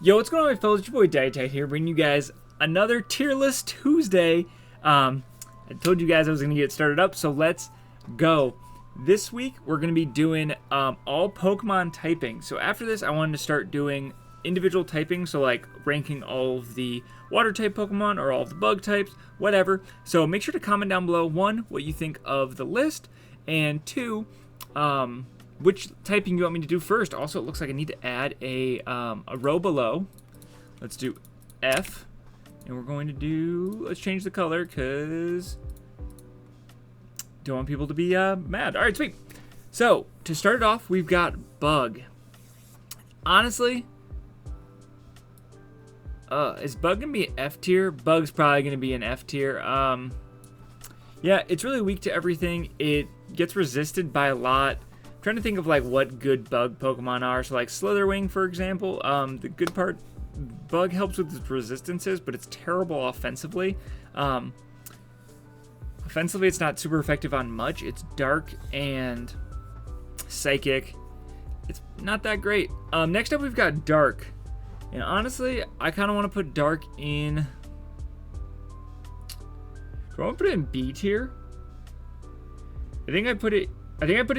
Yo, what's going on, my fellas? It's your boy DyeItTight here, bringing you guys another tier list Tuesday. I told you guys I was going to get started up, so let's go. This week, we're going to be doing all Pokemon typing. So after this, I wanted to start doing individual typing, so like ranking all of the water type Pokemon or all of the bug types, whatever. So make sure to comment down below, 1, what you think of the list, and 2, which typing you want me to do first. Also, it looks like I need to add a row below. Let's do F, and we're going to do, let's change the color because don't want people to be mad. All right, sweet. So to start it off, we've got Bug. Honestly, is Bug gonna be an F tier? Bug's probably gonna be an F tier. Yeah, it's really weak to everything. It gets resisted by a lot. I'm trying to think of like what good Bug Pokemon are. So like Slitherwing, for example. The good part, Bug helps with its resistances, but it's terrible offensively. Offensively, it's not super effective on much. It's Dark and Psychic. It's not that great. Next up, we've got Dark. And honestly, I kind of want to put Dark in... Do I want to put it in B tier? I think I put it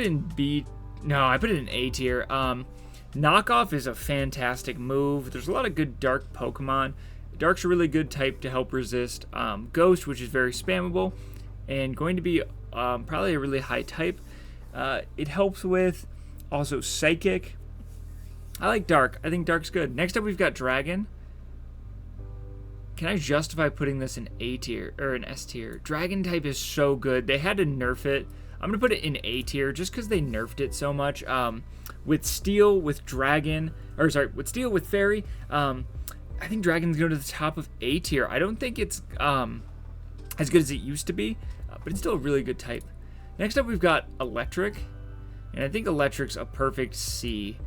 in B. No, I put it in A tier. Knockoff is a fantastic move. There's a lot of good Dark Pokemon. Dark's a really good type to help resist Ghost, which is very spammable, and going to be probably a really high type. It helps with also Psychic. I like Dark. I think Dark's good. Next up, we've got Dragon. Can I justify putting this in A tier or in S tier? Dragon type is so good. They had to nerf it. I'm going to put it in A tier just because they nerfed it so much. With Steel, with Dragon, or sorry, with Steel, with Fairy, I think Dragon's going to the top of A tier. I don't think it's as good as it used to be, but it's still a really good type. Next up, we've got Electric, and I think Electric's a perfect C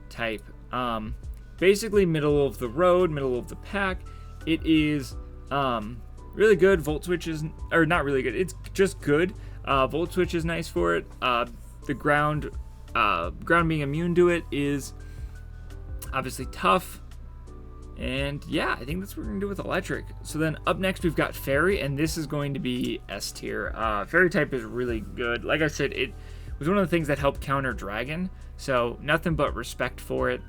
type. Basically middle of the road, middle of the pack. It is really good. Volt Switch is, or not really good, it's just good. Volt Switch is nice for it. The ground being immune to it is obviously tough. And yeah, I think that's what we're gonna do with Electric. So then up next we've got Fairy, and this is going to be S tier. Fairy type is really good. Like I said, it was one of the things that helped counter Dragon, so nothing but respect for it.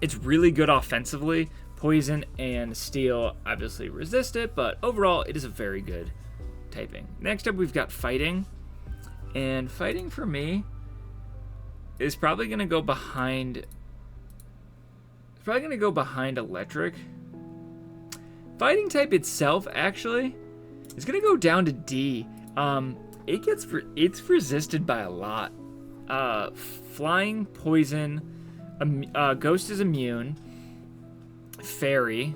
It's really good offensively. Poison and Steel obviously resist it, but overall it is a very good typing. Next up we've got Fighting, and Fighting for me is probably gonna go behind. It's probably gonna go behind Electric. Fighting type itself actually is gonna go down to D. It's resisted by a lot. Flying, Poison, Ghost is immune. Fairy,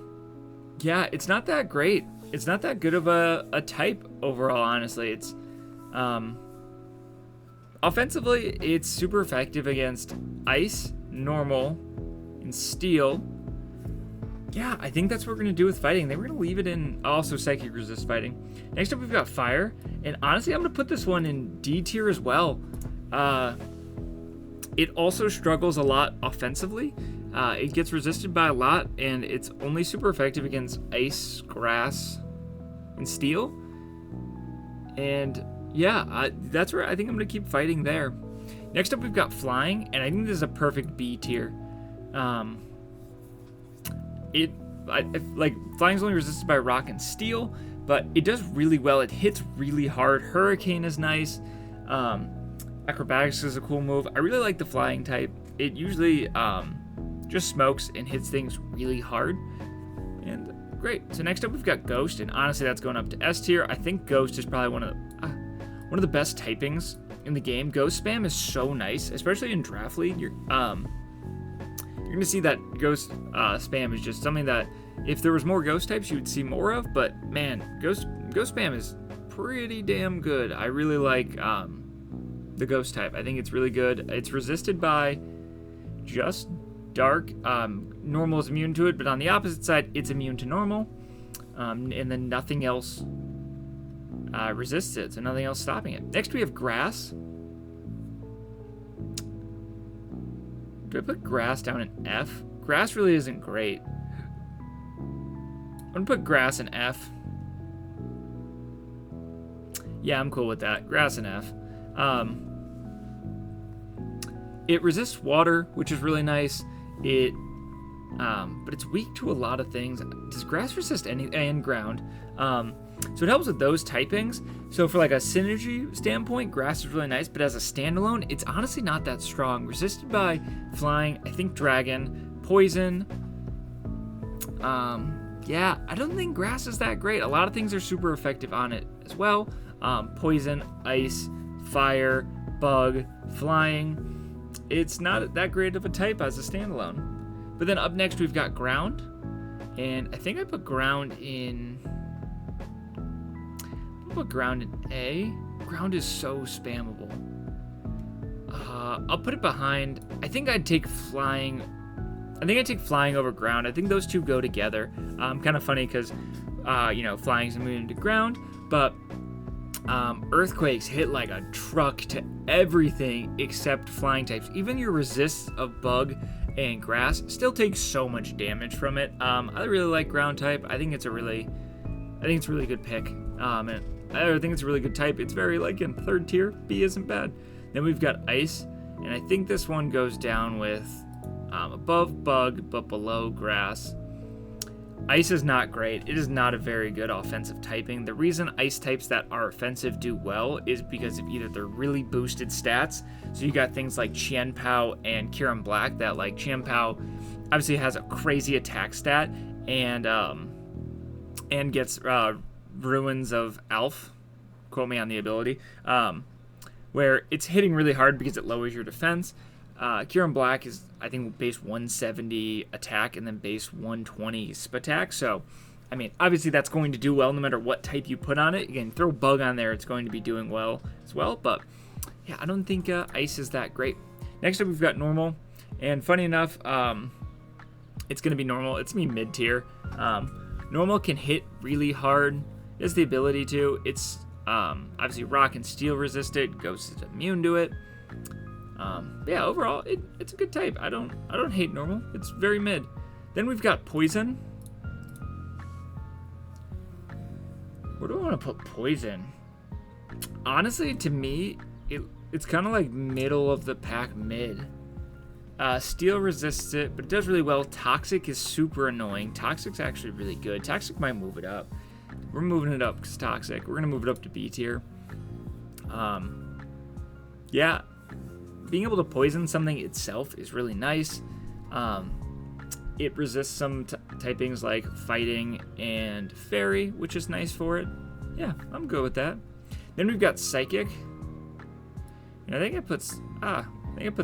yeah, it's not that great. It's not that good of a type overall, honestly. It's offensively, it's super effective against Ice, Normal, and Steel. Yeah, I think that's what we're gonna do with Fighting. They were gonna leave it in also Psychic resist Fighting. Next up, we've got Fire, and honestly, I'm gonna put this one in D tier as well. It also struggles a lot offensively. It gets resisted by a lot, and it's only super effective against Ice, Grass, and Steel. And yeah, that's where I think I'm gonna keep Fighting there. Next up, we've got Flying, and I think this is a perfect B tier. Like Flying's only resisted by Rock and Steel, but it does really well. It hits really hard. Hurricane is nice. Acrobatics is a cool move. I really like the Flying type. It usually just smokes and hits things really hard, and great. So next up we've got Ghost, and honestly that's going up to S tier. I think Ghost is probably one of the best typings in the game. Ghost spam is so nice, especially in Draft League. You're gonna see that Ghost spam is just something that if there was more Ghost types you would see more of, but man, Ghost spam is pretty damn good. I really like the Ghost type. I think it's really good. It's resisted by just Dark. Normal is immune to it, but on the opposite side, it's immune to Normal. And then nothing else resists it, so nothing else stopping it. Next we have Grass. Do I put grass down in F? Grass really isn't great. I'm gonna put grass in F. Yeah, I'm cool with that. Grass in F. It resists water, which is really nice. But it's weak to a lot of things. Does grass resist any and ground? So it helps with those typings. So for like a synergy standpoint, grass is really nice, but as a standalone, it's honestly not that strong. Resisted by flying, I think dragon, poison. Yeah, I don't think grass is that great. A lot of things are super effective on it as well. Poison, ice, fire, bug, flying. It's not that great of a type as a standalone. But then up next we've got ground. And I think I put ground in... Put ground in A. Ground is so spammable. I'll put it behind. I think I'd take flying. I think I'd take flying over ground. I think those two go together. Kind of funny because, flying's immune to ground, but earthquakes hit like a truck to everything except flying types. Even your resists of bug and grass still takes so much damage from it. I really like ground type. I think it's a really good pick. And I think it's a really good type. It's very like in third tier. B isn't bad. Then we've got ice, and I think this one goes down with above bug but below grass. Ice is not great. It is not a very good offensive typing. The reason ice types that are offensive do well is because of either their really boosted stats. So you got things like Qianpao and Kirin Black that like Qianpao obviously has a crazy attack stat and gets Ruins of Alf, quote me on the ability, where it's hitting really hard because it lowers your defense. Kirin Black is, I think, base 170 attack and then base 120 sp attack. So, I mean, obviously that's going to do well no matter what type you put on it. Again, throw Bug on there, it's going to be doing well as well. But, yeah, I don't think Ice is that great. Next up, we've got Normal. And funny enough, it's going to be Normal. It's going to be mid-tier. Normal can hit really hard. It has the ability to. It's obviously rock and steel resisted. Ghost is immune to it. Yeah, overall, it's a good type. I don't hate Normal. It's very mid. Then we've got Poison. Where do I want to put Poison? Honestly, to me, it's kind of like middle of the pack mid. Steel resists it, but it does really well. Toxic is super annoying. Toxic's actually really good. Toxic might move it up. We're moving it up because Toxic. We're going to move it up to B tier. Yeah. Being able to poison something itself is really nice. It resists some typings like Fighting and Fairy, which is nice for it. Yeah, I'm good with that. Then we've got Psychic. And I think I put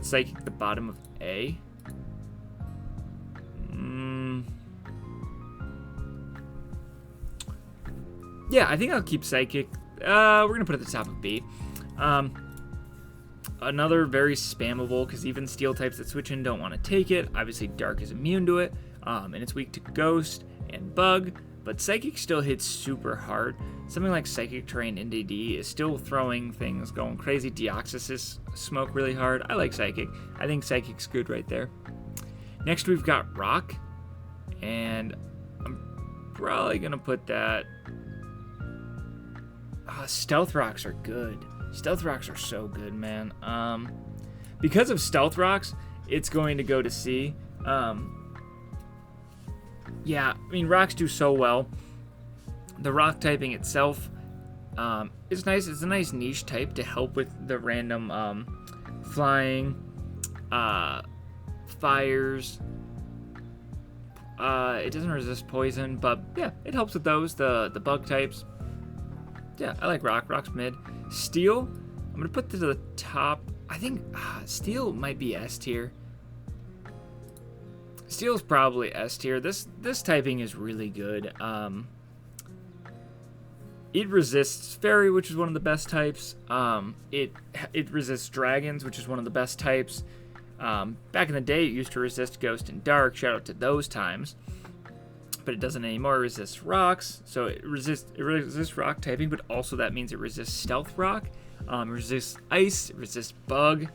Psychic at the bottom of A. Yeah, I think I'll keep Psychic. We're going to put it at the top of B. Another very spammable, because even steel types that switch in don't want to take it. Obviously, Dark is immune to it, and it's weak to Ghost and Bug, but Psychic still hits super hard. Something like Psychic Terrain into D is still throwing things going crazy. Deoxys smoke really hard. I like Psychic. I think Psychic's good right there. Next, we've got Rock, and I'm probably going to put that... Stealth Rocks are good. Stealth Rocks are so good, man. Because of Stealth Rocks, it's going to go to C. Yeah, I mean, Rocks do so well. The Rock typing itself is nice. It's a nice niche type to help with the random flying, fires. It doesn't resist poison, but yeah, it helps with those. The bug types. Yeah, I like Rock. Rock's mid. Steel, I'm going to put to the top. I think Steel might be S tier. Steel's probably S tier. This typing is really good. It resists Fairy, which is one of the best types. It resists Dragons, which is one of the best types. Back in the day, it used to resist Ghost and Dark. Shout out to those times. But it doesn't anymore. It resists rocks, so it resists rock typing, but also that means it resists stealth rock. It resists ice, it resists bug.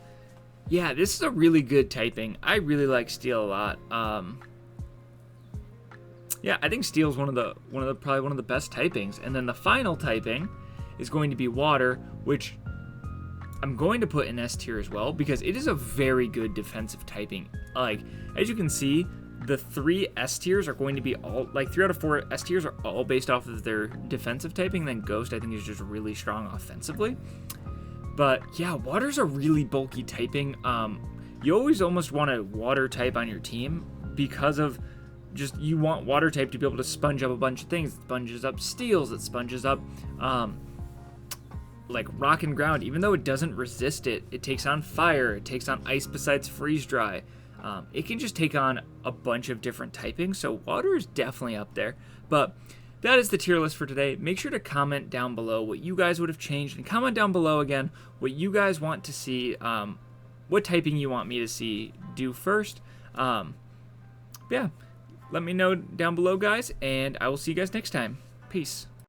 Yeah, this is a really good typing. I really like Steel a lot. Yeah, I think Steel is probably one of the best typings. And then the final typing is going to be Water, which I'm going to put in S tier as well because it is a very good defensive typing. Like, as you can see, the 3 S tiers are going to be all, like 3 out of 4 S tiers are all based off of their defensive typing. Then Ghost, I think, is just really strong offensively. But yeah, Water's a really bulky typing. You always almost want a Water type on your team because of just, you want Water type to be able to sponge up a bunch of things. It sponges up steals, it sponges up like rock and ground. Even though it doesn't resist it, it takes on fire, it takes on ice besides freeze dry. It can just take on a bunch of different typings, so Water is definitely up there. But that is the tier list for today. Make sure to comment down below what you guys would have changed, and comment down below again what you guys want to see, what typing you want me to see do first. Yeah, let me know down below, guys, and I will see you guys next time. Peace.